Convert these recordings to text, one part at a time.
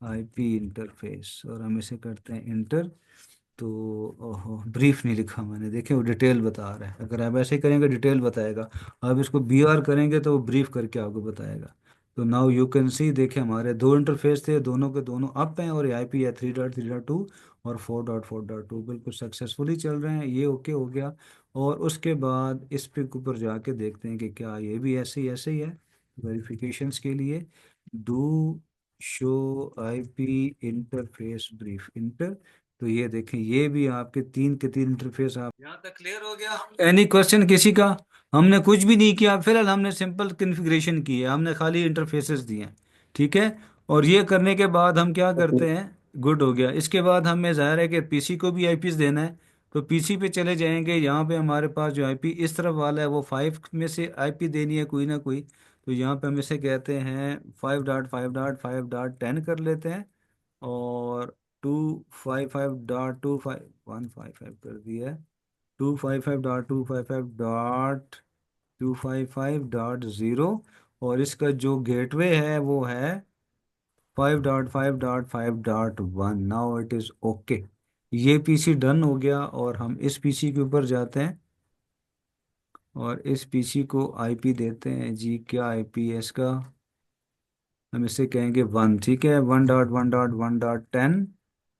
IP interface, और हम इसे करते हैं इंटर। तो ओहो, ब्रीफ नहीं लिखा मैंने, देखिए वो डिटेल बता रहा है। अगर आप ऐसे करेंगे डिटेल बताएगा, आप इसको बी आर करेंगे तो वो ब्रीफ करके आपको बताएगा। तो नाउ यू कैन सी, देखिए हमारे दो इंटरफेस थे, दोनों के दोनों अप हैं, और आई पी है 3.3.2 और 4.4.2 बिल्कुल सक्सेसफुली चल रहे हैं। ये ओके हो गया। और उसके बाद इस पे के ऊपर जाके देखते हैं कि क्या ये भी ऐसे ही है। वेरिफिकेशंस के लिए do show I P interface brief inter. तो ये देखें, ये भी आपके तीन के तीन इंटरफेस आप यहाँ तक क्लियर हो गया। एनी क्वेश्चन किसी का? हमने कुछ भी नहीं किया फिलहाल, हमने सिंपल कॉन्फ़िगरेशन की है, हमने खाली इंटरफेसेस दिए हैं। ठीक है। और ये करने के बाद हम क्या ओके। करते हैं? गुड हो गया। इसके बाद हमें जाहिर है कि पीसी को भी आईपीस देना है। तो पीसी पे चले जाएंगे, यहाँ पे हमारे पास जो आईपी इस तरफ वाला है वो 5 में से आईपी देनी है कोई ना कोई। तो यहाँ पे हम इसे कहते हैं 5.5.5.10 कर लेते हैं। और 255.25 कर दिया है। 255.255.255.0। और इसका जो गेटवे है वो है 5.5.5.1। Now it is okay. ये पीसी डन हो गया, और हम इस पीसी के ऊपर जाते हैं और इस पीसी को आईपी देते हैं जी। क्या आईपी है इसका? हम इसे कहेंगे 1। ठीक है, 1.1.1.10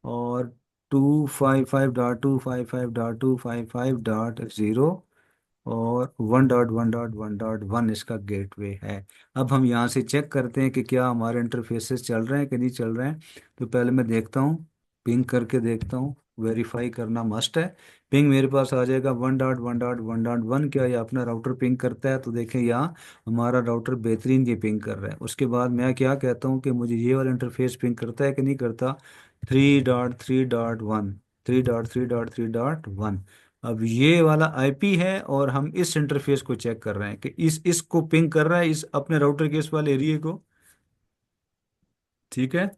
और 255.255.255.0 और 1.1.1.1 इसका गेटवे है। अब हम यहाँ से चेक करते हैं कि क्या हमारे इंटरफेसेस चल रहे हैं कि नहीं चल रहे हैं। तो पहले मैं देखता हूँ, पिंग करके देखता हूँ, वेरीफाई करना मस्ट है। पिंग मेरे पास आ जाएगा 1.1.1.1। क्या ये अपना राउटर पिंग करता है? तो देखें यहाँ हमारा राउटर बेहतरीन ये पिंग कर रहा है। उसके बाद मैं क्या कहता हूँ कि मुझे ये वाला इंटरफेस पिंग करता है कि नहीं करता। 3.3.1, 3.3.3.1। अब ये वाला आईपी है, और हम इस इंटरफेस को चेक कर रहे हैं कि इसको पिंग कर रहा है, इस अपने राउटर के इस वाले एरिया को। ठीक है,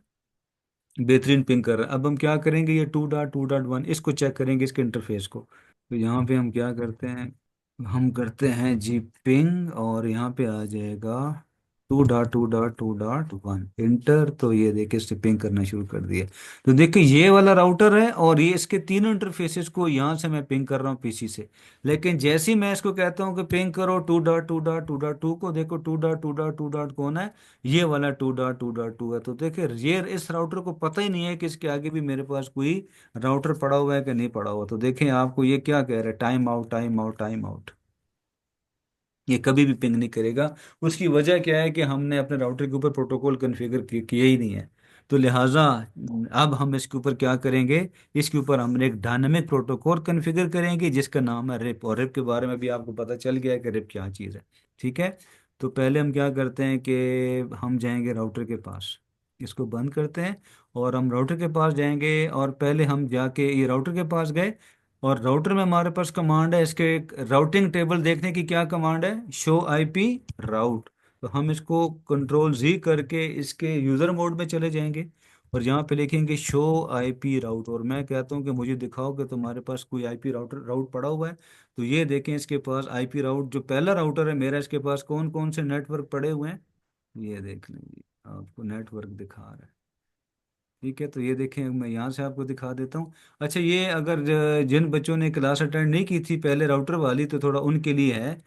बेहतरीन पिंग कर रहा है। अब हम क्या करेंगे, ये 2.2.1 इसको चेक करेंगे, इसके इंटरफेस को। तो यहाँ पे हम क्या करते हैं, हम करते हैं जी पिंग, और यहाँ पे आ जाएगा 2.2.2.1 इंटर। तो ये देखिए इससे पिंग करना शुरू कर दिया। तो देखिए ये वाला राउटर है, और ये इसके तीनों इंटरफेसेस को यहाँ से मैं पिंग कर रहा हूँ पीसी से। लेकिन जैसे ही मैं इसको कहता हूँ कि पिंग करो 2.2.2.2 को, देखो 2.2.2. कौन है? ये वाला 2.2.2 है। तो देखिए ये इस राउटर को पता ही नहीं है कि इसके आगे भी मेरे पास कोई राउटर पड़ा हुआ है कि नहीं पड़ा हुआ। तो देखें आपको ये क्या कह रहा है, time out time out time out. ये कभी भी पिंग नहीं करेगा। उसकी वजह क्या है कि हमने अपने राउटर के ऊपर प्रोटोकॉल कॉन्फ़िगर किया ही नहीं है। तो लिहाजा अब हम इसके ऊपर क्या करेंगे, इसके ऊपर हम एक डायनेमिक प्रोटोकॉल कॉन्फ़िगर करेंगे जिसका नाम है रिप। और रिप के बारे में भी आपको पता चल गया है कि रिप क्या चीज़ है। ठीक है। तो पहले हम क्या करते हैं कि हम जाएंगे राउटर के पास, इसको बंद करते हैं, और हम राउटर के पास जाएंगे। और पहले हम जाके ये राउटर के पास गए, और राउटर में हमारे पास कमांड है, इसके राउटिंग टेबल देखने की क्या कमांड है, शो आईपी राउट। तो हम इसको कंट्रोल जी करके इसके यूज़र मोड में चले जाएंगे, और यहाँ पे लिखेंगे शो आईपी राउट। और मैं कहता हूँ कि मुझे दिखाओ कि तुम्हारे पास कोई आईपी राउट पड़ा हुआ है। तो ये देखें इसके पास आईपी राउट, जो पहला राउटर है मेरा, इसके पास कौन कौन से नेटवर्क पड़े हुए हैं, ये देख लेंगे। आपको नेटवर्क दिखा रहा है। ठीक है, तो ये देखें मैं यहाँ से आपको दिखा देता हूँ। अच्छा, ये अगर जिन बच्चों ने क्लास अटेंड नहीं की थी पहले राउटर वाली, तो थोड़ा उनके लिए है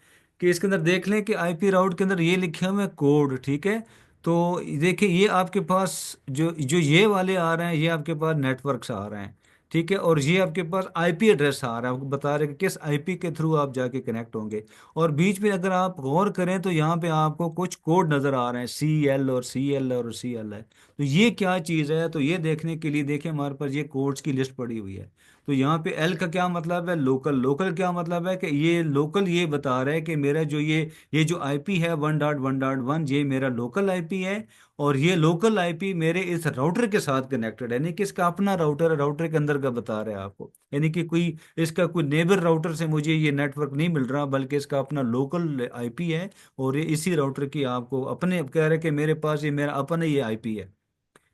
कि इसके अंदर देख लें कि आईपी राउट के अंदर ये लिखे हुए हैं कोड। ठीक है। तो देखिए ये आपके पास जो जो ये वाले आ रहे हैं, ये आपके पास नेटवर्क्स आ रहे हैं। ठीक है, और ये आपके पास आईपी एड्रेस आ रहा है, आपको बता रहे हैं कि किस आईपी के थ्रू आप जाके कनेक्ट होंगे। और बीच में अगर आप गौर करें तो यहाँ पे आपको कुछ कोड नज़र आ रहे हैं, CL और CL और CL है। तो ये क्या चीज़ है, तो ये देखने के लिए देखिए हमारे पास ये कोड्स की लिस्ट पड़ी हुई है। तो यहाँ पे एल का क्या मतलब है, लोकल। लोकल क्या मतलब है कि ये लोकल ये बता रहा है कि मेरा जो ये जो आईपी है 1.1.1, ये मेरा लोकल आईपी है। और ये लोकल आईपी मेरे इस राउटर के साथ कनेक्टेड है, यानी कि इसका अपना राउटर है, राउटर के अंदर का बता रहा है आपको। यानी कि कोई इसका कोई नेबर राउटर से मुझे ये नेटवर्क नहीं मिल रहा, बल्कि इसका अपना लोकल आईपी है। और ये इसी राउटर की आपको अपने कह रहे हैं कि मेरे पास ये मेरा अपना ये आईपी है।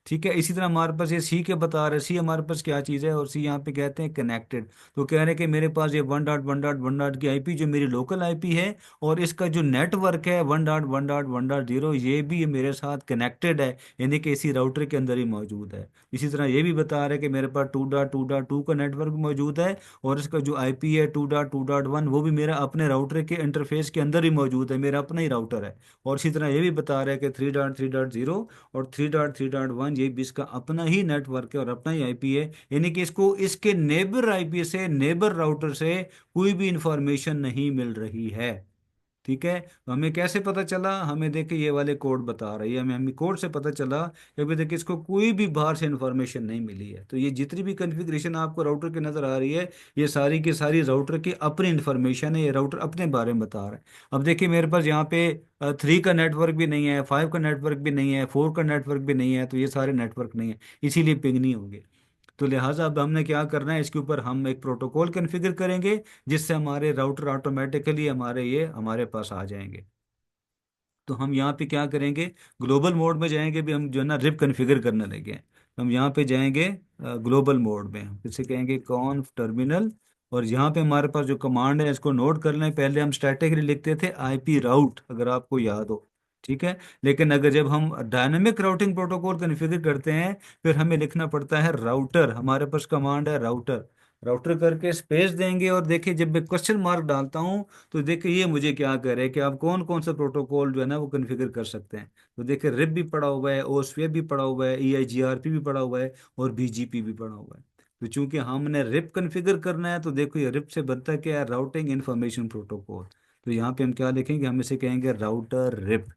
ठीक है, इसी तरह हमारे पास ये सी के बता रहे, सी हमारे पास क्या चीज़ है, और सी यहाँ पे कहते हैं कनेक्टेड। तो कह रहे हैं कि मेरे पास ये 1.1.1 की आईपी जो मेरी लोकल आईपी है, और इसका जो नेटवर्क है 1.1.1.0 ये भी मेरे साथ कनेक्टेड है, यानी कि इसी राउटर के अंदर ही मौजूद है। इसी तरह ये भी बता रहे हैं कि मेरे पास 2.2.2 का नेटवर्क मौजूद है, और इसका जो आईपी है 2.2.1 वो भी मेरा अपने राउटर के इंटरफेस के अंदर ही मौजूद है, मेरा अपना ही राउटर है। और इसी तरह ये भी बता रहे हैं कि 3.3.0 और 3.3.1 ये भी इसका अपना ही नेटवर्क है और अपना ही आईपी है, यानी कि इसको इसके नेबर आईपी से, नेबर राउटर से कोई भी इंफॉर्मेशन नहीं मिल रही है। ठीक है, तो हमें कैसे पता चला, हमें देखिए ये वाले कोड बता रही है, हमें हमें कोड से पता चला कि भाई देखिए इसको कोई भी बाहर से इंफॉर्मेशन नहीं मिली है। तो ये जितनी भी कॉन्फ़िगरेशन आपको राउटर की नज़र आ रही है, ये सारी की सारी राउटर की अपनी इंफॉर्मेशन है, ये राउटर अपने बारे में बता रहा है। अब देखिए मेरे पास यहाँ पे 3 का नेटवर्क भी नहीं है, 5 का नेटवर्क भी नहीं है, 4 का नेटवर्क भी नहीं है, तो ये सारे नेटवर्क नहीं है, इसीलिए पिंग नहीं होंगे। तो लिहाजा अब हमने क्या करना है, इसके ऊपर हम एक प्रोटोकॉल कॉन्फ़िगर करेंगे, जिससे हमारे राउटर ऑटोमेटिकली हमारे ये हमारे पास आ जाएंगे। तो हम यहाँ पे क्या करेंगे, ग्लोबल मोड में जाएंगे, भी हम जो है ना रिप कॉन्फ़िगर करने लगे हैं। तो हम यहाँ पे जाएंगे ग्लोबल मोड में, हम इसे कहेंगे कॉन्फ टर्मिनल। और यहाँ पे हमारे पास जो कमांड है इसको नोट कर लें, पहले हम स्टैटिकली लिखते थे आईपी राउट, अगर आपको याद हो। ठीक है, लेकिन अगर जब हम डायनेमिक राउटिंग प्रोटोकॉल कॉन्फ़िगर करते हैं, फिर हमें लिखना पड़ता है राउटर, हमारे पास कमांड है राउटर। राउटर करके स्पेस देंगे, और देखिए जब मैं क्वेश्चन मार्क डालता हूँ, तो देखिए ये मुझे क्या कह रहे हैं कि आप कौन कौन सा प्रोटोकॉल जो है ना वो कॉन्फ़िगर कर सकते हैं। तो देखिए रिप भी पड़ा हुआ है, ओस्फियर भी पड़ा हुआ है, EIGRP भी पड़ा हुआ है, और BGP भी पड़ा हुआ है। तो चूंकि हमने रिप कॉन्फ़िगर करना है, तो देखो ये रिप से बनता है क्या है, राउटिंग इंफॉर्मेशन प्रोटोकॉल। तो यहाँ पे हम क्या लिखेंगे, हम इसे कहेंगे राउटर रिप।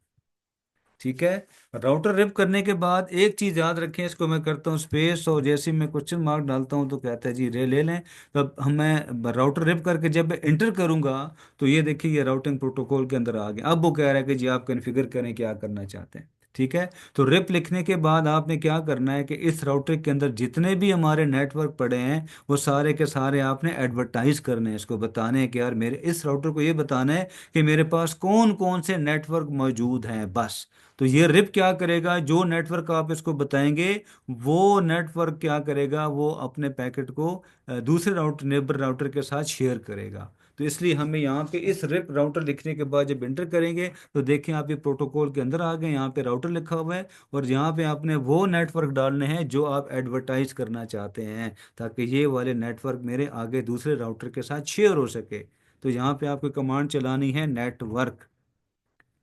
ठीक है, राउटर रिप करने के बाद एक चीज याद रखें, इसको मैं करता हूँ स्पेस, और जैसे ही मैं क्वेश्चन मार्क डालता हूँ तो कहता है जी रे ले लें। तब हम मैं राउटर रिप करके जब मैं इंटर करूंगा, तो ये देखिए ये राउटिंग प्रोटोकॉल के अंदर आ गया। अब वो कह रहा है कि जी आप कॉन्फ़िगर करें क्या करना चाहते हैं। ठीक है, तो रिप लिखने के बाद आपने क्या करना है कि इस राउटर के अंदर जितने भी हमारे नेटवर्क पड़े हैं, वो सारे के सारे आपने एडवर्टाइज करने हैं, इसको बताने हैं कि यार मेरे इस राउटर को ये बताना है कि मेरे पास कौन कौन से नेटवर्क मौजूद हैं, बस। तो ये रिप क्या करेगा, जो नेटवर्क आप इसको बताएंगे, वो नेटवर्क क्या करेगा, वो अपने पैकेट को दूसरे राउटर, नेबर राउटर के साथ शेयर करेगा। तो इसलिए हमें यहाँ पे इस रिप राउटर लिखने के बाद जब इंटर करेंगे, तो देखें आप ये प्रोटोकॉल के अंदर आ गए, यहाँ पे राउटर लिखा हुआ है, और यहाँ पे आपने वो नेटवर्क डालने हैं जो आप एडवर्टाइज करना चाहते हैं, ताकि ये वाले नेटवर्क मेरे आगे दूसरे राउटर के साथ शेयर हो सके। तो यहाँ पे आपको कमांड चलानी है नेटवर्क।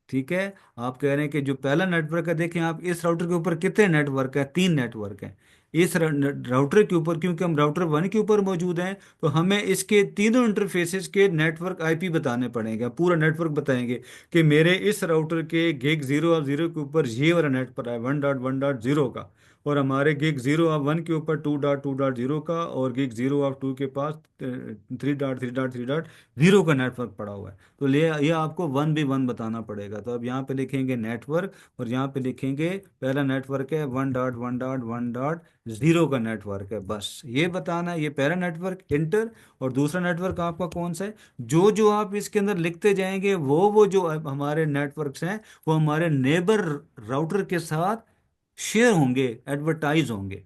ठीक है, आप कह रहे हैं कि जो पहला नेटवर्क है, देखें आप इस राउटर के ऊपर कितने नेटवर्क है, 3 नेटवर्क हैं। इस राउटर के ऊपर, क्योंकि हम राउटर 1 के ऊपर मौजूद हैं, तो हमें इसके तीनों इंटरफेसेस के नेटवर्क आईपी बताने पड़ेंगे, पूरा नेटवर्क बताएंगे कि मेरे इस राउटर के गिग 0 ऑफ 0 के ऊपर ये वाला नेट पर है 1.1.0 का, और हमारे गिग 0 ऑफ 1 के ऊपर 2.2.0 का, और गिग 0 ऑफ 2 के पास 3.3.3.0 का नेटवर्क पड़ा हुआ है। तो ये आपको 1 भी 1 बताना पड़ेगा। तो अब यहाँ पे लिखेंगे नेटवर्क, और यहाँ पे लिखेंगे पहला नेटवर्क है 1.1.1.0 का नेटवर्क है, बस ये बताना है, ये पहला नेटवर्क इंटर। और दूसरा नेटवर्क आपका कौन सा है, जो जो आप इसके अंदर लिखते जाएंगे, वो जो हमारे नेटवर्क्स हैं, वो हमारे नेबर राउटर के साथ शेयर होंगे, एडवर्टाइज होंगे।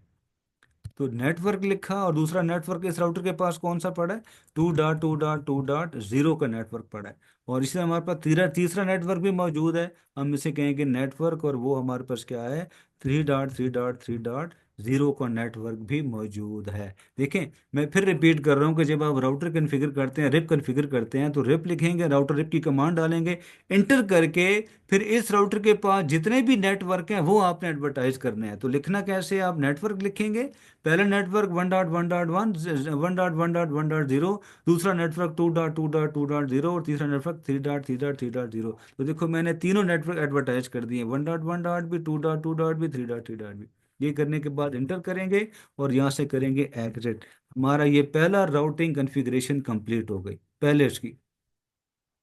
तो नेटवर्क लिखा, और दूसरा नेटवर्क इस राउटर के पास कौन सा पड़ा है, 2.2.2.0 का नेटवर्क पड़ा है। और इसमें हमारे पास तीसरा नेटवर्क भी मौजूद है, हम इसे कहेंगे नेटवर्क, और वो हमारे पास क्या है, 3.3.3.0 का नेटवर्क भी मौजूद है। देखें, मैं फिर रिपीट कर रहा हूँ कि जब आप राउटर कॉन्फ़िगर करते हैं, रिप कॉन्फ़िगर करते हैं, तो रिप लिखेंगे, राउटर रिप की कमांड डालेंगे, इंटर करके फिर इस राउटर के पास जितने भी नेटवर्क हैं वो आपने एडवर्टाइज करने हैं। तो लिखना कैसे है, आप नेटवर्क लिखेंगे, पहला नेटवर्क 1.1.1, 1.1.1.0, दूसरा नेटवर्क 2.2.2.0, और तीसरा नेटवर्क 3.3.3.0। तो देखो मैंने तीनों नेटवर्क एडवर्टाइज कर दिए, 1.1 डॉट भी, 2.2 डॉट भी, 3.3 डॉट भी। ये करने के बाद इंटर करेंगे, और यहाँ से करेंगे एग्जिट। हमारा ये पहला राउटिंग कॉन्फ़िगरेशन कंप्लीट हो गई पहले उसकी।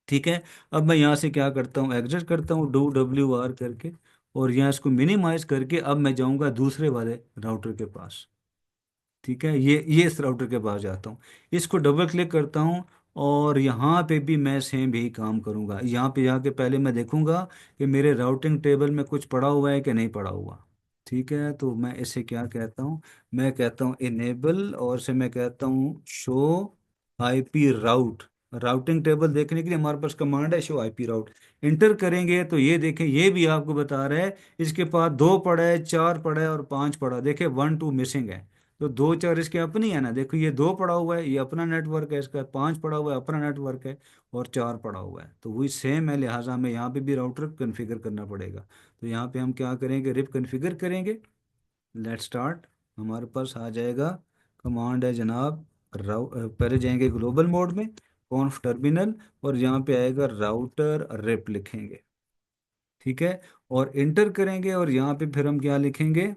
ठीक है, अब मैं यहाँ से क्या करता हूँ, एग्जिट करता हूँ, WR करके, और यहाँ इसको मिनिमाइज करके अब मैं जाऊँगा दूसरे वाले राउटर के पास। ठीक है, ये इस राउटर के पास जाता हूँ, इसको डबल क्लिक करता हूँ, और यहाँ पे भी मैं सेम यही काम करूँगा। यहाँ पे जाके पहले मैं देखूँगा कि मेरे राउटिंग टेबल में कुछ पड़ा हुआ है कि नहीं पड़ा हुआ। ठीक है, तो मैं इसे क्या कहता हूँ, मैं कहता हूँ इनेबल, और से मैं कहता हूँ show IP route. Routing table देखने के लिए हमारे पास कमांड है शो आईपी राउट। इंटर करेंगे तो ये देखें, ये भी आपको बता रहा है इसके पास दो पड़ा है, चार पड़ा है और पांच पड़ा है। देखे वन टू मिसिंग है, तो दो चार इसके अपनी है ना, देखो ये दो पड़ा हुआ है, ये अपना नेटवर्क है, इसका पांच पड़ा हुआ है अपना नेटवर्क है, और चार पड़ा हुआ है, तो वही सेम है, लिहाजा हमें यहाँ पे भी राउटर कॉन्फ़िगर करना पड़ेगा। तो यहाँ पे हम क्या करेंगे, रिप कॉन्फ़िगर करेंगे। Let start. हमारे पास आ जाएगा, कमांड है जनाब, पहले जाएंगे ग्लोबल मोड में, कॉन्फ टर्मिनल, और यहाँ पे आएगा राउटर रिप लिखेंगे। ठीक है, और इंटर करेंगे, और यहाँ पे फिर हम क्या लिखेंगे,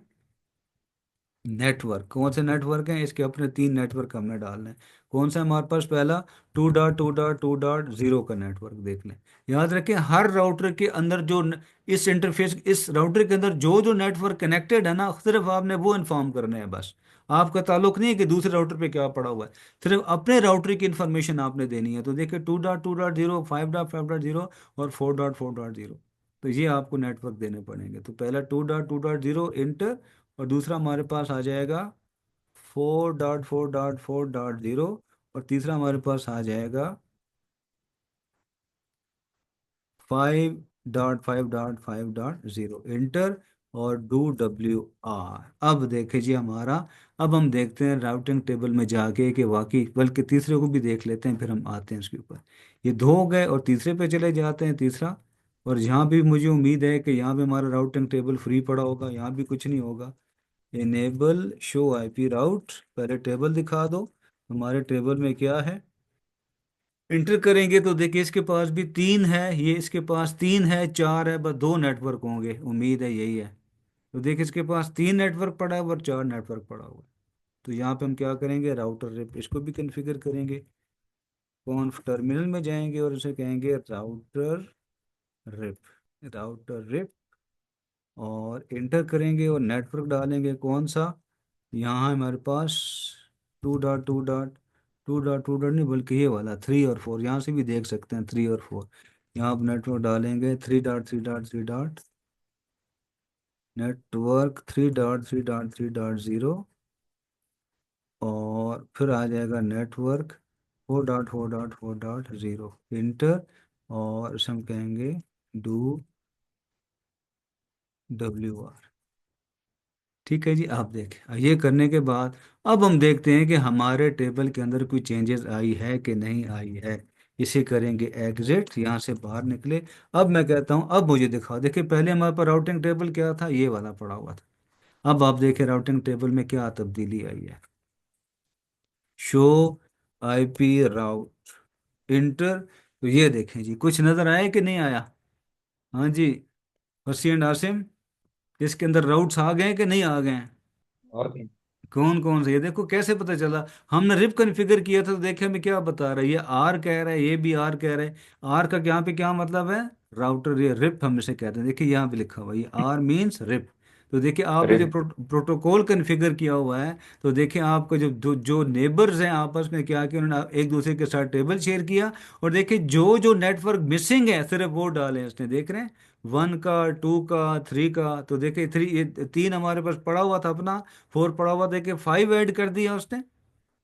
नेटवर्क। कौन से नेटवर्क हैं, इसके अपने तीन नेटवर्क हमने डालने हैं। कौन सा है हमारे पास, पहला 2.2.2.0 का नेटवर्क देख लें। याद रखें हर राउटर के अंदर इस इंटरफेस, इस राउटर के अंदर जो जो नेटवर्क कनेक्टेड है ना, सिर्फ आपने वो इन्फॉर्म करने हैं बस। आपका ताल्लुक नहीं है कि दूसरे राउटर पे क्या पड़ा हुआ है, सिर्फ अपने राउटर की इन्फॉर्मेशन आपने देनी है। तो देखिए 2.2.0, 5.5.0 और 4.4.0, तो ये आपको नेटवर्क देने पड़ेंगे। तो पहला 2.2.0 इंटर, और दूसरा हमारे पास आ जाएगा 4.4.4.0, और तीसरा हमारे पास आ जाएगा 5.5.5.0 इंटर, और डू WR। अब देखिए जी हमारा, अब हम देखते हैं राउटिंग टेबल में जाके कि वाकई, बल्कि तीसरे को भी देख लेते हैं, फिर हम आते हैं उसके ऊपर। ये दो हो गए, और तीसरे पे चले जाते हैं, तीसरा। और यहाँ भी मुझे उम्मीद है कि यहाँ भी हमारा राउटिंग टेबल फ्री पड़ा होगा, यहाँ भी कुछ नहीं होगा। इनेबल शो आईपी राउट, पहले टेबल दिखा दो, हमारे टेबल में क्या है। इंटर करेंगे तो देखिए इसके पास भी तीन है, ये इसके पास तीन है, चार है, बस दो नेटवर्क होंगे, उम्मीद है यही है। तो देखिए इसके पास तीन नेटवर्क पड़ा है और चार नेटवर्क पड़ा हुआ है। तो यहाँ पे हम क्या करेंगे, राउटर रिप, इसको भी कॉन्फ़िगर करेंगे। कॉन्फ टर्मिनल में जाएंगे और उसे कहेंगे राउटर रिप, राउटर रिप, और इंटर करेंगे और नेटवर्क डालेंगे कौन सा, यहाँ हमारे पास 2.2.2.2 नहीं, बल्कि ये वाला 3 और 4, यहाँ से भी देख सकते हैं 3 और 4। यहाँ आप नेटवर्क डालेंगे 3.3.3. नेटवर्क 3.3.3.0, और फिर आ जाएगा नेटवर्क 4.4.4.0 इंटर, और इसे हम कहेंगे डू WR। ठीक है जी, आप देखें ये करने के बाद अब हम देखते हैं कि हमारे टेबल के अंदर कोई चेंजेस आई है कि नहीं आई है। इसे करेंगे एग्जिट, यहाँ से बाहर निकले। अब मैं कहता हूँ अब मुझे दिखाओ, देखिए पहले हमारे पास राउटिंग टेबल क्या था, ये वाला पड़ा हुआ था। अब आप देखें राउटिंग टेबल में क्या तब्दीली आई है। शो आईपी राउट, इंटर, तो ये देखें जी, कुछ नजर आया कि नहीं आया। हाँ जी, हसी एंड आसिम, इसके अंदर राउट्स आ गए कि नहीं आ गए। और क्या? कौन कौन से, ये देखो कैसे पता चला, हमने रिप कॉन्फ़िगर किया था, तो देखे हमें क्या बता रहा है, ये आर कह रहा है, ये भी आर कह रहा है। आर का यहाँ पे क्या मतलब है, राउटर, ये रिप हम इसे कहते हैं, देखिए यहाँ पे लिखा हुआ है, ये आर मीन्स रिप। तो देखिए आपने अरे जो प्रोटोकॉल कॉन्फ़िगर किया हुआ है, तो देखिए आपको जो नेबर्स हैं आपस में क्या किया, उन्होंने एक दूसरे के साथ टेबल शेयर किया, और देखिए जो जो नेटवर्क मिसिंग है सिर्फ वो डाले उसने, देख रहे हैं, 1 का 2 का 3 का। तो देखिए थ्री, ये तीन हमारे पास पड़ा हुआ था अपना, 4 पड़ा हुआ, देखिए 5 ऐड कर दिया उसने,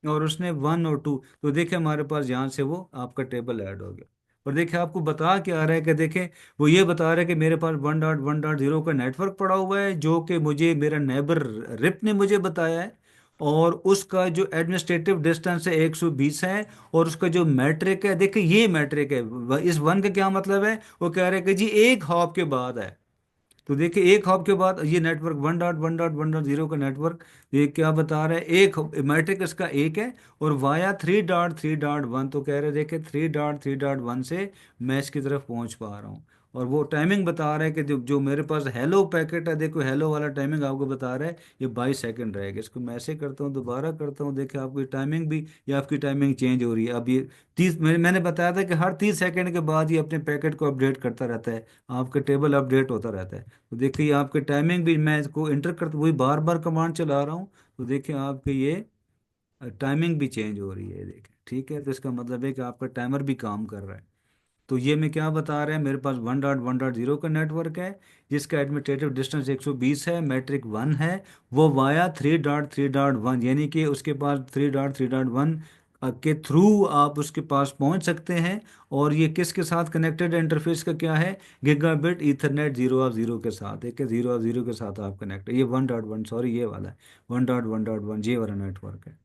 और उसने 1 और 2, तो देखिए हमारे पास यहाँ से वो आपका टेबल ऐड हो गया। और देखिए आपको बता क्या आ रहा है कि देखें, वो ये बता रहा है कि मेरे पास 1.1.0 का नेटवर्क पड़ा हुआ है, जो कि मुझे मेरा नेबर रिप ने मुझे बताया है, और उसका जो एडमिनिस्ट्रेटिव डिस्टेंस है 120 है, और उसका जो मैट्रिक है, देखिए ये मैट्रिक है, इस वन का क्या मतलब है, वो कह रहे हैं कि जी एक हॉप के बाद है। तो देखिए एक हॉप के बाद ये नेटवर्क 1.1.1.0 का नेटवर्क, ये क्या बता रहा है, एक मैट्रिक इसका एक है, और वाया 3.3.1, तो कह रहे हैं देखिए 3.3.1 से मैं इसकी तरफ पहुंच पा रहा हूँ। और वो टाइमिंग बता रहा है कि जो जो मेरे पास हेलो पैकेट है, देखो हेलो वाला टाइमिंग आपको बता रहा है ये 22 सेकंड रहेगा। इसको मैं ऐसे करता हूँ, दोबारा करता हूँ, देखिए आपकी टाइमिंग भी, ये आपकी टाइमिंग चेंज हो रही है। अब ये 30, मैंने बताया था कि हर 30 सेकंड के बाद ये अपने पैकेट को अपडेट करता रहता है, आपका टेबल अपडेट होता रहता है। तो देखिए आपके टाइमिंग भी, मैं इसको इंटर करता वही बार बार कमांड चला रहा हूँ, तो देखिए आपके ये टाइमिंग भी चेंज हो रही है, देखिए ठीक है, तो इसका मतलब है कि आपका टाइमर भी काम कर रहा है। तो ये मैं क्या बता रहे हैं, मेरे पास 1.1.0 का नेटवर्क है जिसका एडमिटेटिव डिस्टेंस 120 है, मैट्रिक 1 है। वो वाया 3.3.1, यानी कि उसके पास 3.3.1 के थ्रू आप उसके पास पहुंच सकते हैं। और ये किसके साथ कनेक्टेड है, इंटरफेस का क्या है, गीगाबिट ईथरनेट 0 ऑफ 0 के साथ, एक 0 ऑफ 0 के साथ आप कनेक्ट है। ये 1.1, सॉरी ये वाला है 1.1.1, ये वाला नेटवर्क है।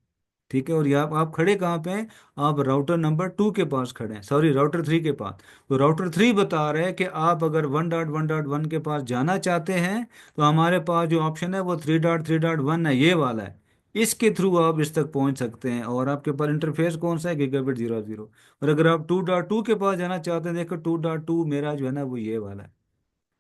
ठीक है। और ये आप खड़े कहाँ पे हैं, आप राउटर नंबर 2 के पास खड़े हैं, सॉरी राउटर 3 के पास। तो राउटर 3 बता रहे हैं कि आप अगर 1.1.1 के पास जाना चाहते हैं तो हमारे पास जो ऑप्शन है वो 3.3.1 है, ये वाला है। इसके थ्रू आप इस तक पहुंच सकते हैं। और आपके पास इंटरफेस कौन सा है, गीगाबिट 0 0। और अगर आप 2.2 के पास जाना चाहते हैं, देखो 2.2 मेरा जो है ना वो ये वाला है।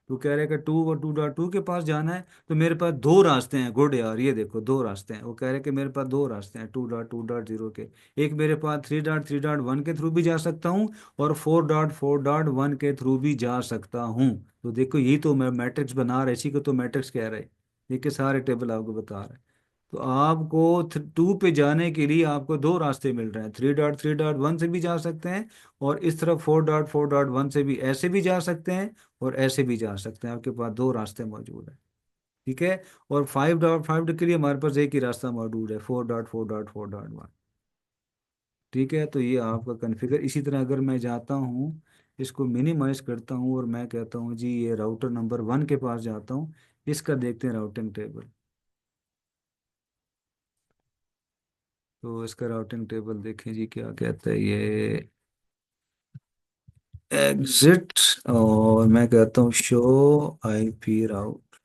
तू कह रहे कि 2 और 2.2 के पास जाना है, तो मेरे पास दो रास्ते हैं, गुड यार, ये देखो दो रास्ते हैं। वो कह रहे कि मेरे पास दो रास्ते हैं 2.2.0 के। एक मेरे पास 3.3.1 के थ्रू भी जा सकता हूँ, और 4.4.1 के थ्रू भी जा सकता हूँ। तो देखो यही तो मैं मैट्रिक्स बना रहा, इसी को तो मैट्रिक्स कह रहे हैं। देखिए सारे टेबल आपको बता रहे हैं। तो आपको 2 पे जाने के लिए आपको दो रास्ते मिल रहे हैं, 3.3.1 से भी जा सकते हैं, और इस तरफ 4.4.1 से भी, ऐसे भी जा सकते हैं और ऐसे भी जा सकते हैं। आपके पास दो रास्ते मौजूद हैं। ठीक है। और 5.5 के लिए हमारे पास एक ही रास्ता मौजूद है, 4.4.4.1। ठीक है। तो ये आपका कॉन्फ़िगर, इसी तरह अगर मैं जाता हूँ, इसको मिनिमाइज करता हूँ और मैं कहता हूँ जी ये राउटर नंबर 1 के पास जाता हूँ, इसका देखते हैं राउटिंग टेबल। तो इसका राउटिंग टेबल देखें जी, क्या कहता है ये, एग्जिट, और मैं कहता हूँ शो आईपी राउट।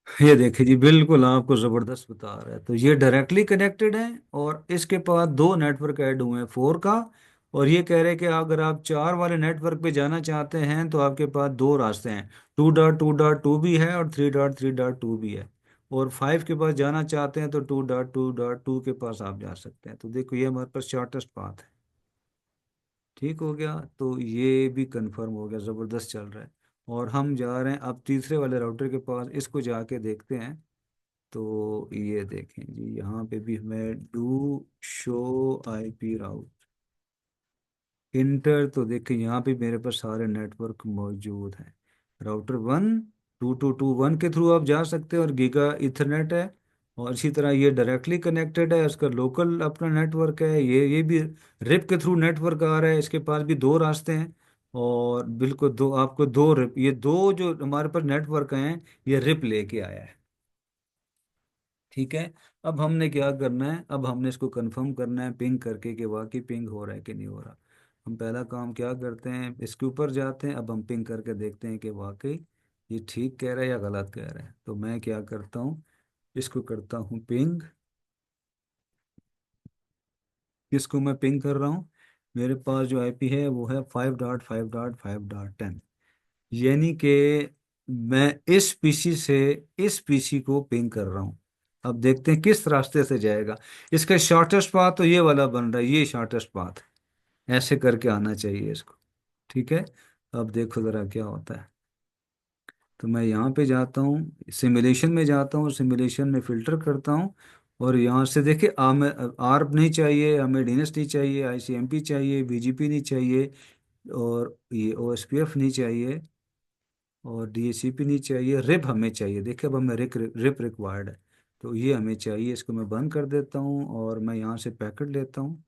ये देखिए जी, बिल्कुल आपको जबरदस्त बता रहा है। तो ये डायरेक्टली कनेक्टेड है, और इसके पास दो नेटवर्क ऐड हुए हैं 4 का। और ये कह रहे हैं कि अगर आप 4 वाले नेटवर्क पे जाना चाहते हैं तो आपके पास दो रास्ते हैं, 2.2.2 भी है और 3.3.2 भी है। और 5 के पास जाना चाहते हैं तो 2.2.2 के पास आप जा सकते हैं। तो देखो ये हमारे पास शॉर्टेस्ट पाथ है। ठीक हो गया, तो ये भी कंफर्म हो गया, ज़बरदस्त चल रहा है। और हम जा रहे हैं अब तीसरे वाले राउटर के पास, इसको जाके देखते हैं। तो ये देखें जी, यहाँ पे भी हमें do show IP route inter, तो देखें यहाँ पे मेरे पास सारे नेटवर्क मौजूद हैं। राउटर 1 2221 के थ्रू आप जा सकते हैं, और गीगा इथरनेट है। और इसी तरह ये डायरेक्टली कनेक्टेड है, उसका लोकल अपना नेटवर्क है। ये भी रिप के थ्रू नेटवर्क आ रहा है, इसके पास भी दो रास्ते हैं। और बिल्कुल दो, आपको दो रिप, ये दो जो हमारे पास नेटवर्क हैं, ये रिप लेके आया है। ठीक है। अब हमने क्या करना है, अब हमने इसको कंफर्म करना है पिंग करके कि वाकई पिंग हो रहा है कि नहीं हो रहा। हम पहला काम क्या करते हैं, इसके ऊपर जाते हैं, अब हम पिंग करके देखते हैं कि वाकई ये ठीक कह रहा है या गलत कह रहा है। तो मैं क्या करता हूँ, इसको करता हूँ पिंग। किसको मैं पिंग कर रहा हूँ, मेरे पास जो आईपी है वो है 5.5.5.10, यानी कि मैं इस पीसी से इस पीसी को पिंग कर रहा हूँ। अब देखते हैं किस रास्ते से जाएगा। इसका शॉर्टेस्ट पाथ तो ये वाला बन रहा है, ये शॉर्टेस्ट पाथ है, ऐसे करके आना चाहिए इसको। ठीक है। अब देखो ज़रा क्या होता है। तो मैं यहाँ पे जाता हूँ, सिमुलेशन में जाता हूँ, सिमुलेशन में फ़िल्टर करता हूँ। और यहाँ से देखिए, हमें आर्प नहीं चाहिए, हमें डीएनएस नहीं चाहिए, आईसीएमपी चाहिए, बीजीपी नहीं चाहिए, और ये ओएसपीएफ नहीं चाहिए, और डीएचसीपी नहीं चाहिए, रिप हमें चाहिए। देखिए अब हमें रिप रिक्वायर्ड है। तो ये हमें चाहिए, इसको मैं बंद कर देता हूँ, और मैं यहाँ से पैकेट लेता हूँ।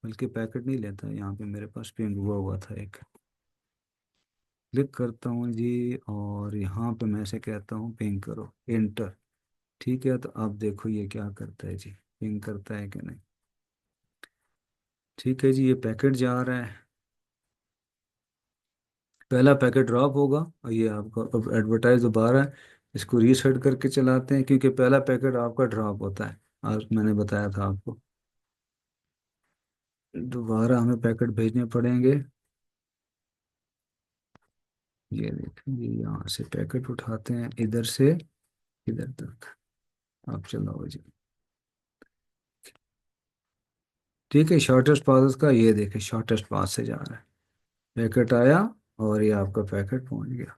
बल्कि पैकेट नहीं लेता, यहाँ पे मेरे पास पिंग हुआ हुआ था एक, क्लिक करता हूँ जी, और यहाँ पे मैं से कहता हूँ पिंग करो, इंटर। ठीक है। तो अब देखो ये क्या करता है जी, पिंग करता है कि नहीं। ठीक है जी, ये पैकेट जा रहा है, पहला पैकेट ड्रॉप होगा। और ये आपको अब एडवर्टाइज दोबारा है, इसको रीसेट करके चलाते हैं, क्योंकि पहला पैकेट आपका ड्रॉप होता है, आज मैंने बताया था आपको। दोबारा हमें पैकेट भेजने पड़ेंगे। ये देखिए, यहाँ से पैकेट उठाते हैं, इधर से इधर तक। अब चलाओ जी। ठीक है, शॉर्टेस्ट पाथ का ये देखिए, शॉर्टेस्ट पाथ से जा रहा है, पैकेट आया, और ये आपका पैकेट पहुंच गया,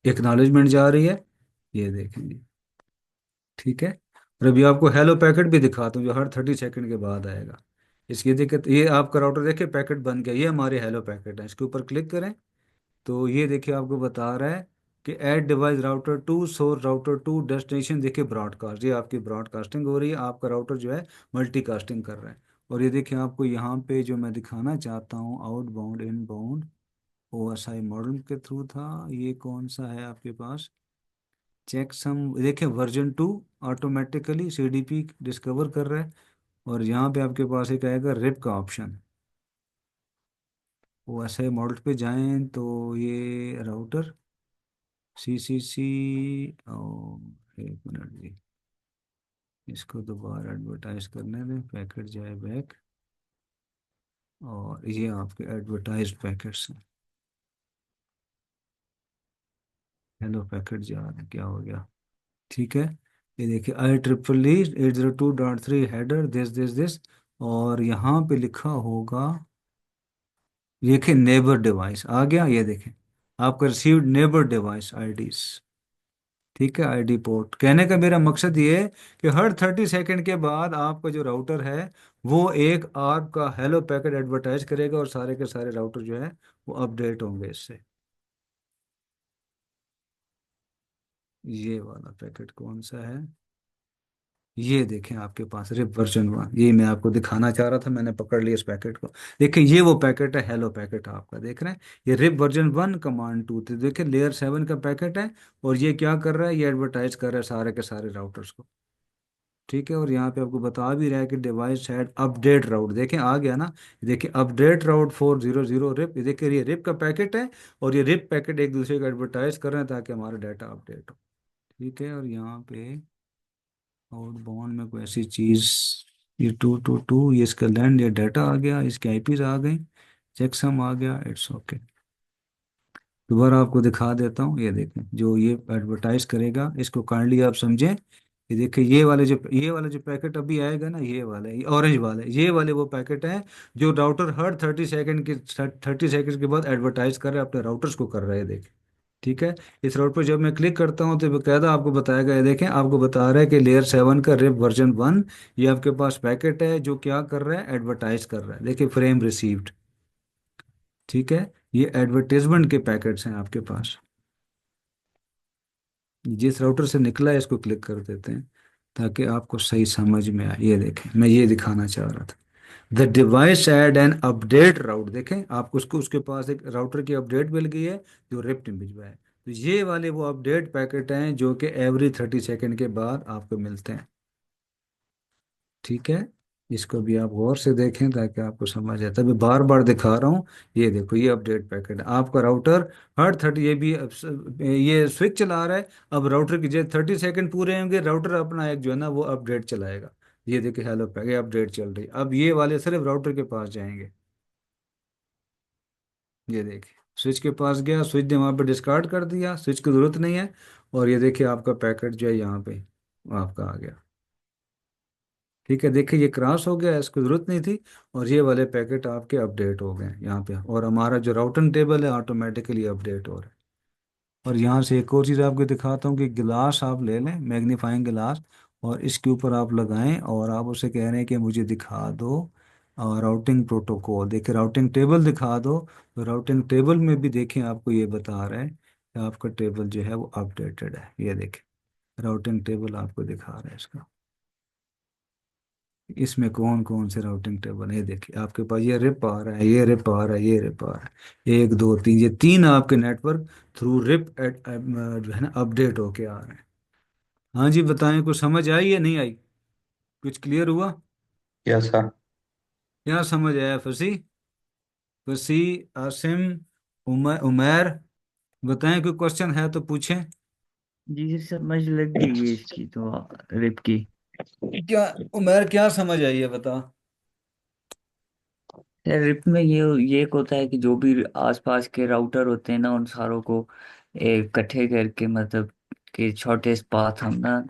एक्नॉलेजमेंट जा रही है, ये देखेंगे। ठीक है। और अभी आपको हेलो पैकेट भी दिखाता हूँ, जो हर 30 सेकंड के बाद आएगा। इसकी दिक्कत, ये आपका राउटर देखिए पैकेट बन गया, ये हमारे हेलो पैकेट है, इसके ऊपर क्लिक करें तो ये देखिए आपको बता रहा है कि add device router to source router to destination, देखिए ब्रॉडकास्ट, ये आपकी ब्रॉडकास्टिंग हो रही है, आपका राउटर जो है मल्टीकास्टिंग कर रहा है। और ये देखिए आपको यहाँ पे जो मैं दिखाना चाहता हूँ, आउटबाउंड इनबाउंड ओएसआई मॉडल के थ्रू था, ये कौन सा है आपके पास, चेक सम, देखिए वर्जन 2 ऑटोमेटिकली सीडीपी डिस्कवर कर रहा है। और यहाँ पे आपके पास एक आएगा रिप का ऑप्शन, ओएसआई मॉडल पे जाएं तो ये राउटर CCC, और एक मिनट जी, इसको दोबारा एडवर्टाइज करने दें, पैकेट जाए बैक, और ये आपके एडवर्टाइज पैकेट्स हैं। हेलो पैकेट जा रहे हैं, क्या हो गया, ठीक है। ये देखिए IEEE 802.3 हेडर दिस, और यहाँ पे लिखा होगा, देखिए नेबर डिवाइस आ गया, ये देखें आपका रिसीव्ड नेबर डिवाइस आईडीज, ठीक है। आईडी पोर्ट, कहने का मेरा मकसद ये है कि हर 30 सेकंड के बाद आपका जो राउटर है वो एक आपका हेलो पैकेट एडवर्टाइज करेगा, और सारे के सारे राउटर जो है वो अपडेट होंगे इससे। ये वाला पैकेट कौन सा है, ये देखें आपके पास रिप वर्जन 1, ये मैं आपको दिखाना चाह रहा था, मैंने पकड़ लिया इस पैकेट को। देखिए ये वो पैकेट है, हेलो पैकेट आपका देख रहे हैं, ये रिप वर्जन 1 कमांड 2 थे, देखिए लेयर 7 का पैकेट है। और ये क्या कर रहा है, ये एडवर्टाइज कर रहा है सारे के सारे राउटर्स को, ठीक है। और यहाँ पे आपको बता भी रहा है कि डिवाइस हैड अपडेट राउट, देखें आ गया ना, देखिए अपडेट राउट 400 रिप, ये देखिए ये रिप का पैकेट है, और ये रिप पैकेट एक दूसरे को एडवर्टाइज कर रहे हैं ताकि हमारा डाटा अपडेट हो, ठीक है। और यहाँ पे आउटबाउंड में कोई ऐसी चीज़, ये 222, ये इसका लैंड या डाटा आ गया, इसके आईपीज आ गए, चेकसम आ गया, इट्स ओके। दोबारा आपको दिखा देता हूँ, ये देखें जो ये एडवर्टाइज करेगा इसको काइंडली आप समझें। ये देखिए ये वाला जो पैकेट अभी आएगा ना, ये वाला, ये ऑरेंज वाला, ये वाले वो पैकेट हैं जो राउटर हर 30 सेकंड के बाद एडवर्टाइज कर रहे हैं, अपने राउटर्स को कर रहे हैं, देखें, ठीक है। इस राउटर पर जब मैं क्लिक करता हूँ तो बकायदा आपको बताएगा, ये देखें आपको बता रहा है कि लेयर 7 का रिप वर्जन 1, ये आपके पास पैकेट है जो क्या कर रहा है, एडवर्टाइज कर रहा है, देखिए फ्रेम रिसीव्ड, ठीक है। ये एडवर्टाइजमेंट के पैकेट्स हैं आपके पास, जिस राउटर से निकला है इसको क्लिक कर देते हैं ताकि आपको सही समझ में आए। ये देखें मैं ये दिखाना चाह रहा था, the device add an update route, देखें आपको उसको, उसके पास एक राउटर की अपडेट मिल गई है जो रिप्ट में भिजवाया है। तो ये वाले वो अपडेट पैकेट हैं जो कि एवरी 30 सेकंड के बाद आपको मिलते हैं, ठीक है। इसको भी आप गौर से देखें ताकि आपको समझ आए, तभी बार बार दिखा रहा हूँ। ये देखो ये अपडेट पैकेट है आपका राउटर, हर 30, ये भी ये स्विच चला रहा है, अब राउटर की जब 30 सेकंड पूरे होंगे राउटर अपना एक जो है ना वो अपडेट चलाएगा। ये देखिए हेलो पैकेट अपडेट चल रही है, अब ये वाले सिर्फ राउटर के पास जाएंगे, ये देखिए स्विच के पास गया, स्विच ने वहाँ पे डिस्कार्ड कर दिया, स्विच की जरूरत नहीं है। और ये देखिए आपका पैकेट जो है यहाँ पे आपका आ गया, ठीक है। देखिए ये क्रॉस हो गया, इसको जरूरत नहीं थी, और ये वाले पैकेट आपके अपडेट हो गए यहाँ पे, और हमारा जो राउटिंग टेबल है ऑटोमेटिकली अपडेट हो रहा है। और यहाँ से एक और चीज़ आपको दिखाता हूँ कि गिलास आप ले लें, मैग्नीफाइंग गिलास, और इसके ऊपर आप लगाएं, और आप उसे कह रहे हैं कि मुझे दिखा दो राउटिंग प्रोटोकॉल, देखिए राउटिंग टेबल दिखा दो। तो राउटिंग टेबल में भी देखें आपको ये बता रहा है कि आपका टेबल जो है वो अपडेटेड है, ये देखें राउटिंग टेबल आपको दिखा रहा है इसका, इसमें कौन कौन से राउटिंग टेबल है, देखिए आपके पास ये रिप आ रहा है, ये रिप आ रहा है, ये रिप आ रहा है, 1 2 3, ये 3 आपके नेटवर्क थ्रू रिप जो है ना अपडेट होके आ रहे हैं। हाँ जी बताएं, कुछ समझ आई या नहीं आई, कुछ क्लियर हुआ, यस सर। क्या समझ आया, फंसी, फंसी, आसिम, उमैर, बताएं कोई क्वेश्चन है तो पूछें। जी सर, समझ लग गई है इसकी तो, रिप की। क्या उमैर क्या समझ आई है बता। सर रिप में ये एक होता है कि जो भी आसपास के राउटर होते हैं ना, उन सारों को इकट्ठे करके, मतलब कि छोटे पाथ हम ना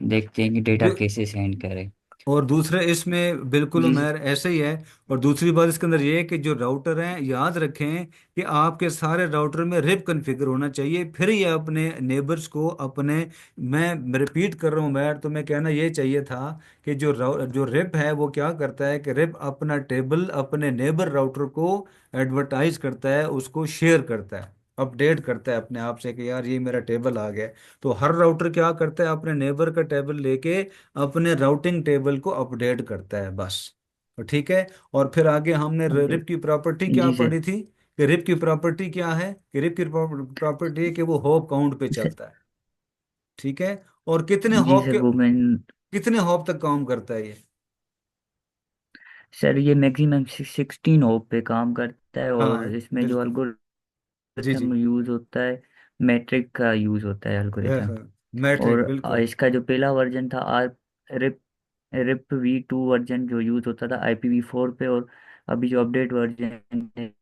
देखते हैं कि डेटा जो कैसे सेंड करें। और दूसरा इसमें बिल्कुल जी उमर ऐसे ही है। और दूसरी बात इसके अंदर ये है कि जो राउटर हैं, याद रखें कि आपके सारे राउटर में रिप कॉन्फ़िगर होना चाहिए, फिर ये अपने नेबर्स को अपने, मैं रिपीट कर रहा हूँ मैं, तो मैं कहना ये चाहिए था कि जो रिप है वो क्या करता है कि रिप अपना टेबल अपने नेबर राउटर को एडवर्टाइज करता है, उसको शेयर करता है, अपडेट करता है अपने आप से कि यार ये मेरा टेबल आ गया है। तो हर राउटर क्या करता है, अपने नेबर का टेबल लेके अपने राउटिंग टेबल को अपडेट करता है बस। तो ठीक है। और फिर आगे हमने जी रिप की प्रॉपर्टी क्या जी सर। पढ़ी थी, कि रिप की प्रॉपर्टी क्या है, कि रिप की प्रॉपर्टी है कि वो हॉप काउंट पे सर, चलता है। ठीक है। और कितने जी हॉप सर के, वो मैं, कितने हॉप तक काम करता है ये? सर ये मैक्सिमम 16 होप पे काम करता है, और हाँ इसमें जो बिल्कुल। जी जी। एल्गोरिथम यूज होता है, मैट्रिक का यूज होता है हाँ एल्गोरिथम। हाँ, मैट्रिक और बिल्कुल। इसका जो पहला वर्जन था, R RIP RIP V2 version जो यूज होता था IPv4 पे, और अभी जो अपडेट वर्जन है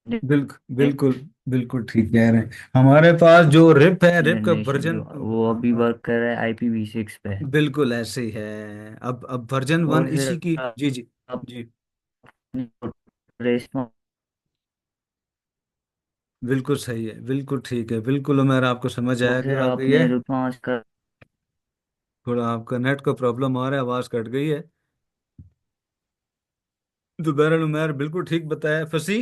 बिल्कुल बिल्कुल। बिल्कुल ठीक कह रहे हैं। हमारे पास जो रिप है, रिप का जनरेशन वर्जन, जो वो अभी वर्क कर रहा है IPv6 पे। बिल्कुल ऐसे ही है। अब वर्जन वन और इसी सर की। जी जी। आप जी रेस्पॉन्स, बिल्कुल सही है, बिल्कुल ठीक है, बिल्कुल मेरा आपको समझ और आया कि फिर आप ये, आपने रिस्पॉन्स का। थोड़ा आपका नेट का प्रॉब्लम आ रहा है, आवाज़ कट गई है। तो बहरहाल उमर बिल्कुल ठीक बताया फसी।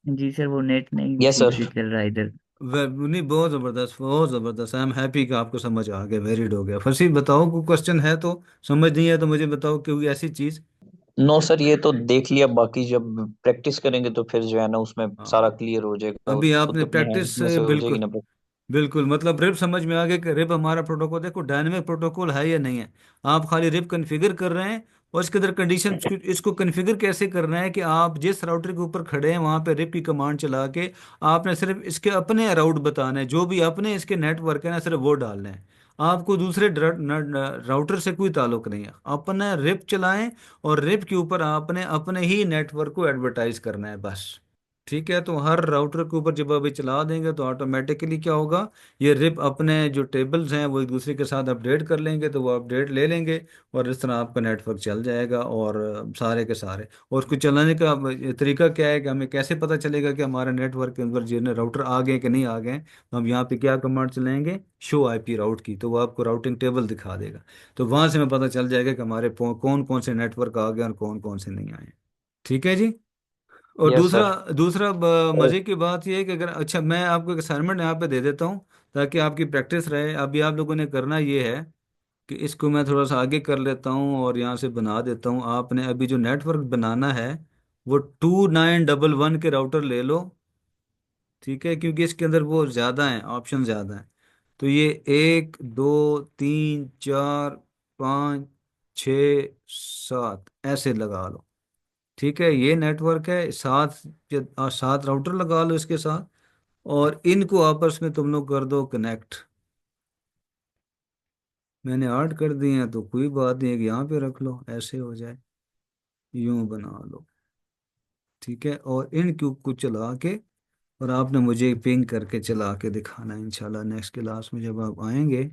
जी सर, वो नेट नहीं यस ठीक सर। से चल रहा है इधर। नहीं, बहुत ज़बरदस्त, बहुत ज़बरदस्त। आई एम हैप्पी कि आपको समझ आ गया, वेरिड हो गया। फसी बताओ, कोई क्वेश्चन है तो, समझ नहीं है तो मुझे बताओ, क्योंकि ऐसी चीज़। नो सर, ये तो देख लिया, बाकी जब प्रैक्टिस करेंगे तो फिर जो है ना उसमें सारा हाँ, क्लियर हो जाएगा, अभी खुद आपने अपने प्रैक्टिस हैंड में से हो जाएगी बिल्कुल, ना। बिल्कुल मतलब रिप समझ में आ गया कि रिप हमारा प्रोटोकॉल, देखो डायनेमिक प्रोटोकॉल है या नहीं है। आप खाली रिप कॉन्फ़िगर कर रहे हैं, और इसके अंदर कंडीशन, इसको कॉन्फ़िगर कैसे करना है कि आप जिस राउटर के ऊपर खड़े हैं वहां पे रिप की कमांड चला के आपने सिर्फ इसके अपने राउट बताने हैं, जो भी अपने इसके नेटवर्क है ना, सिर्फ वो डालने हैं। आपको दूसरे राउटर से कोई ताल्लुक नहीं है, अपने रिप चलाएं, और रिप के ऊपर आपने अपने ही नेटवर्क को एडवर्टाइज करना है बस। ठीक है। तो हर राउटर के ऊपर जब अभी चला देंगे तो ऑटोमेटिकली क्या होगा, ये रिप अपने जो टेबल्स हैं वो एक दूसरे के साथ अपडेट कर लेंगे, तो वो अपडेट ले लेंगे, और इस तरह आपका नेटवर्क चल जाएगा, और सारे के सारे। और उसको चलाने का तरीका क्या है कि हमें कैसे पता चलेगा कि हमारे नेटवर्क के अंदर जो राउटर आ गए कि नहीं आ गए, तो हम यहाँ पे क्या कमांड चलाएंगे, शो आईपी राउट की, तो वो आपको राउटिंग टेबल दिखा देगा। तो वहां से हमें पता चल जाएगा कि हमारे कौन कौन से नेटवर्क आ गए और कौन कौन से नहीं आए। ठीक है जी। और यस दूसरा, सर। मजे की बात यह है कि अगर, अच्छा मैं आपको एक असाइनमेंट यहाँ पे दे देता हूँ ताकि आपकी प्रैक्टिस रहे। अभी आप लोगों ने करना ये है कि इसको मैं थोड़ा सा आगे कर लेता हूँ और यहाँ से बना देता हूँ। आपने अभी जो नेटवर्क बनाना है वो 2911 के राउटर ले लो। ठीक है, क्योंकि इसके अंदर वो ज़्यादा हैं, ऑप्शन ज़्यादा हैं। तो ये 1 2 3 4 5 6 7 ऐसे लगा लो। ठीक है, ये नेटवर्क है, सात, सात राउटर लगा लो इसके साथ, और इनको आपस में तुम लोग कर दो कनेक्ट। मैंने ऐड कर दिए हैं तो कोई बात नहीं है कि यहाँ पे रख लो, ऐसे हो जाए, यूं बना लो। ठीक है, और इन क्यूब को चला के, और आपने मुझे पिंग करके चला के दिखाना है इंशाल्लाह। नेक्स्ट क्लास में जब आप आएंगे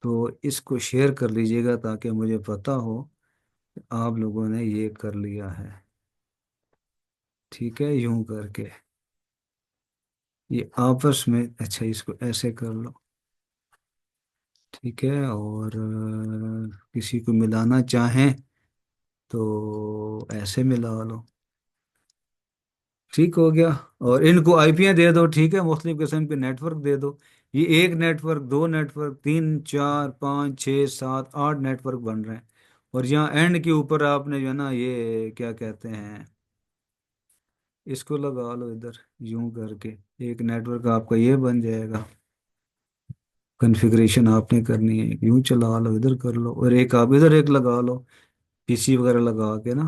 तो इसको शेयर कर लीजिएगा ताकि मुझे पता हो कि आप लोगों ने ये कर लिया है। ठीक है, यूं करके ये आपस में, अच्छा इसको ऐसे कर लो। ठीक है, और किसी को मिलाना चाहें तो ऐसे मिला लो। ठीक हो गया। और इनको आईपियाँ दे दो, ठीक है, मुख्तलिफ किस्म के नेटवर्क दे दो। ये एक नेटवर्क, दो नेटवर्क, तीन, चार, पाँच, छः, सात, आठ नेटवर्क बन रहे हैं। और यहाँ एंड के ऊपर आपने जो है ना, ये क्या कहते हैं, इसको लगा लो इधर, यूं करके एक नेटवर्क आपका ये बन जाएगा। कॉन्फ़िगरेशन आपने करनी है, यूं चला लो, इधर कर लो, और एक आप इधर एक लगा लो, पीसी वगैरह लगा के ना।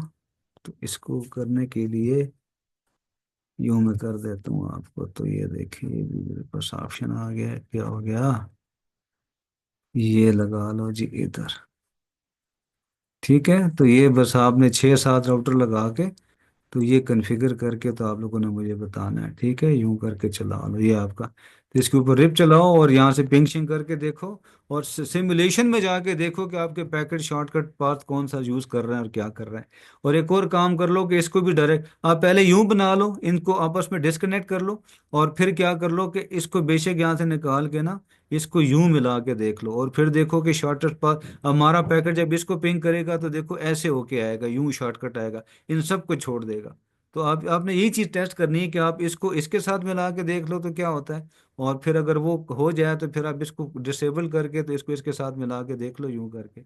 तो इसको करने के लिए यूं मैं कर देता हूँ आपको। तो ये देखिए, ये भी मेरे पास ऑप्शन आ गया है। क्या हो गया, ये लगा लो जी इधर। ठीक है, तो ये बस आपने छः सात राउटर लगा के, तो ये कॉन्फ़िगर करके तो आप लोगों ने मुझे बताना है। ठीक है, यूं करके चला लो ये आपका। तो इसके ऊपर रिप चलाओ और यहाँ से पिंग शिंग करके देखो, और सिमुलेशन में जाके देखो कि आपके पैकेट शॉर्टकट पाथ कौन सा यूज़ कर रहे हैं और क्या कर रहे हैं। और एक और काम कर लो कि इसको भी डायरेक्ट आप पहले यूं बना लो, इनको आपस में डिस्कनेक्ट कर लो, और फिर क्या कर लो कि इसको बेशक यहाँ से निकाल के ना इसको यूं मिला के देख लो, और फिर देखो कि शॉर्टकट पाथ हमारा पैकेट जब इसको पिंग करेगा तो देखो ऐसे होके आएगा, यूं शॉर्टकट आएगा, इन सब को छोड़ देगा। तो आप आपने यही चीज़ टेस्ट करनी है कि आप इसको इसके साथ मिला के देख लो तो क्या होता है, और फिर अगर वो हो जाए तो फिर आप इसको डिसेबल करके तो इसको इसके साथ मिला के देख लो यूं करके,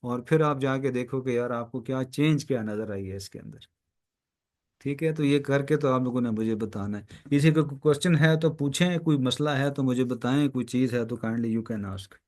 और फिर आप जाके देखो कि यार आपको क्या चेंज क्या नज़र आई है इसके अंदर। ठीक है, तो ये करके तो आप लोगों ने मुझे बताना है। किसी का क्वेश्चन है तो पूछें, कोई मसला है तो मुझे बताएं, कोई चीज़ है तो काइंडली यू कैन आस्क।